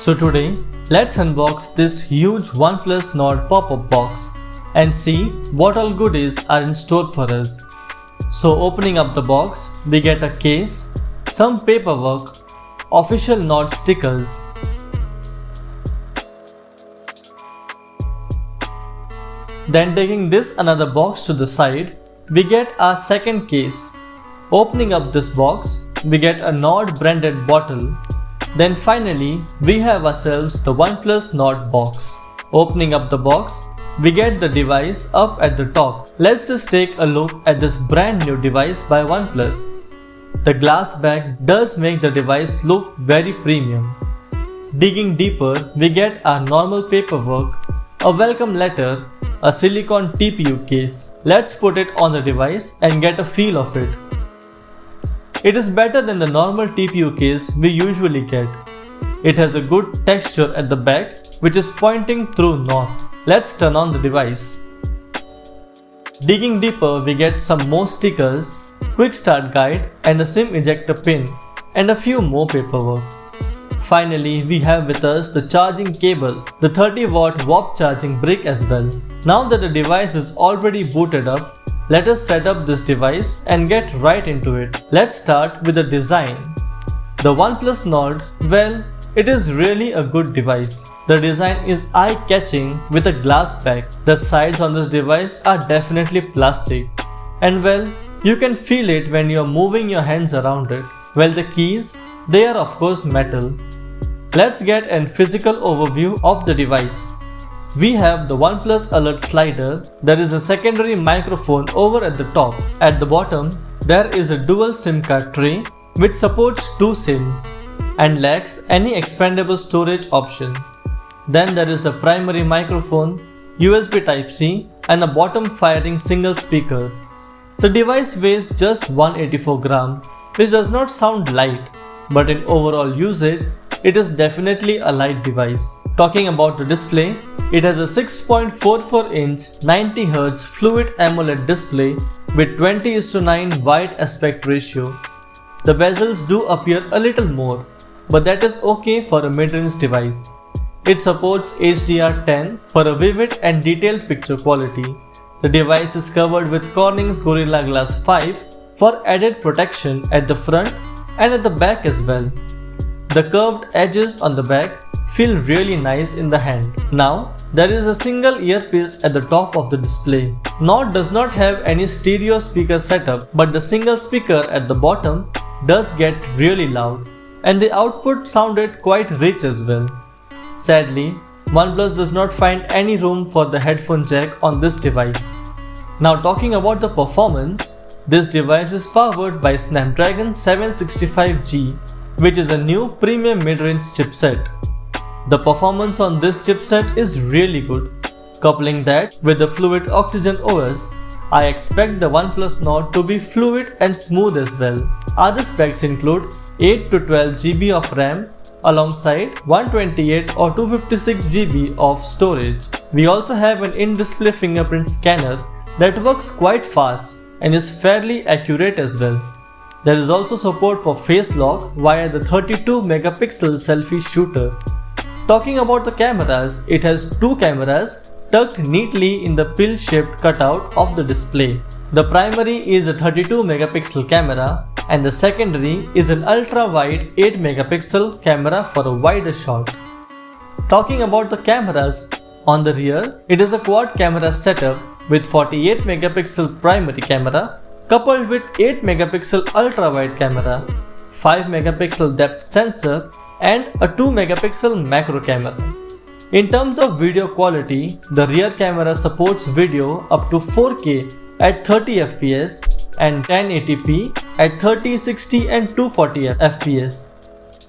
So today, let's unbox this huge OnePlus Nord pop-up box and see what all goodies are in store for us. So opening up the box, we get a case, some paperwork, official Nord stickers, then taking this another box to the side, we get our second case. Opening up this box, we get a Nord branded bottle. Then finally, we have ourselves the OnePlus Nord box. Opening up the box, we get the device up at the top. Let's just take a look at this brand new device by OnePlus. The glass back does make the device look very premium. Digging deeper, we get our normal paperwork, a welcome letter, a silicone TPU case. Let's put it on the device and get a feel of it. It is better than the normal TPU case we usually get. It has a good texture at the back which is pointing true north. Let's turn on the device. Digging deeper, we get some more stickers, quick start guide and a SIM ejector pin and a few more paperwork. Finally, we have with us the charging cable, the 30-watt warp charging brick as well. Now that the device is already booted up, let us set up this device and get right into it. Let's start with the design. The OnePlus Nord, well, it is really a good device. The design is eye-catching with a glass back. The sides on this device are definitely plastic. And well, you can feel it when you are moving your hands around it. Well, the keys, they are of course metal. Let's get a physical overview of the device. We have the OnePlus Alert slider. There is a secondary microphone over at the top. At the bottom, there is a dual SIM card tray which supports 2 SIMs and lacks any expandable storage option. Then there is the primary microphone, USB Type-C and a bottom firing single speaker. The device weighs just 184 grams, which does not sound light, but in overall usage, it is definitely a light device. Talking about the display, it has a 6.44-inch 90Hz Fluid AMOLED display with 20:9 wide aspect ratio. The bezels do appear a little more, but that is okay for a mid-range device. It supports HDR10 for a vivid and detailed picture quality. The device is covered with Corning's Gorilla Glass 5 for added protection at the front and at the back as well. The curved edges on the back feel really nice in the hand. Now, there is a single earpiece at the top of the display. Nord does not have any stereo speaker setup, but the single speaker at the bottom does get really loud and the output sounded quite rich as well. Sadly, OnePlus does not find any room for the headphone jack on this device. Now talking about the performance, this device is powered by Snapdragon 765G, which is a new premium mid-range chipset. The performance on this chipset is really good. Coupling that with the Fluid Oxygen OS, I expect the OnePlus Nord to be fluid and smooth as well. Other specs include 8 to 12 GB of RAM alongside 128 or 256 GB of storage. We also have an in-display fingerprint scanner that works quite fast and is fairly accurate as well. There is also support for face lock via the 32 megapixel selfie shooter. Talking about the cameras, it has 2 cameras tucked neatly in the pill-shaped cutout of the display. The primary is a 32 megapixel camera and the secondary is an ultra-wide 8 megapixel camera for a wider shot. Talking about the cameras, on the rear, it is a quad camera setup with 48 megapixel primary camera coupled with 8 megapixel ultra-wide camera, 5 megapixel depth sensor and a 2 megapixel macro camera. In terms of video quality, the rear camera supports video up to 4K at 30 fps and 1080p at 30, 60 and 240 fps.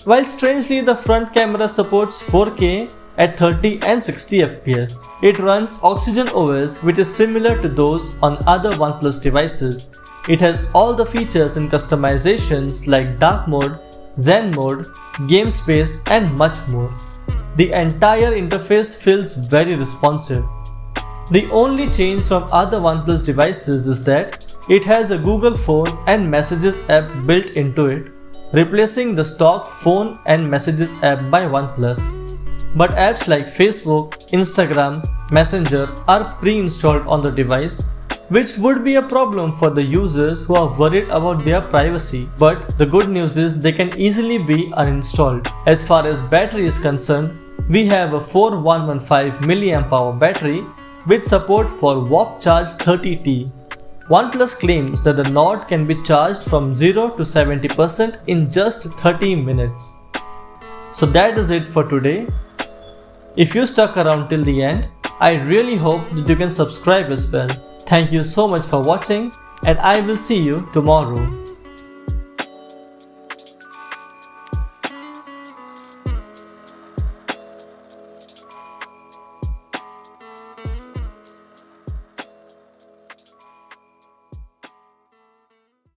While strangely the front camera supports 4K at 30 and 60 fps. It runs Oxygen OS, which is similar to those on other OnePlus devices. It has all the features and customizations like dark mode, Zen mode, game space and much more. The entire interface feels very responsive. The only change from other OnePlus devices is that it has a Google Phone and Messages app built into it, replacing the stock Phone and Messages app by OnePlus. but apps like Facebook, Instagram, Messenger are pre-installed on the device, which would be a problem for the users who are worried about their privacy. But the good news is they can easily be uninstalled. As far as battery is concerned, we have a 4115 mAh battery with support for Warp Charge 30T. OnePlus claims that the Nord can be charged from 0 to 70% in just 30 minutes. So that is it for today. If you stuck around till the end, I really hope that you can subscribe as well. Thank you so much for watching, and I will see you tomorrow.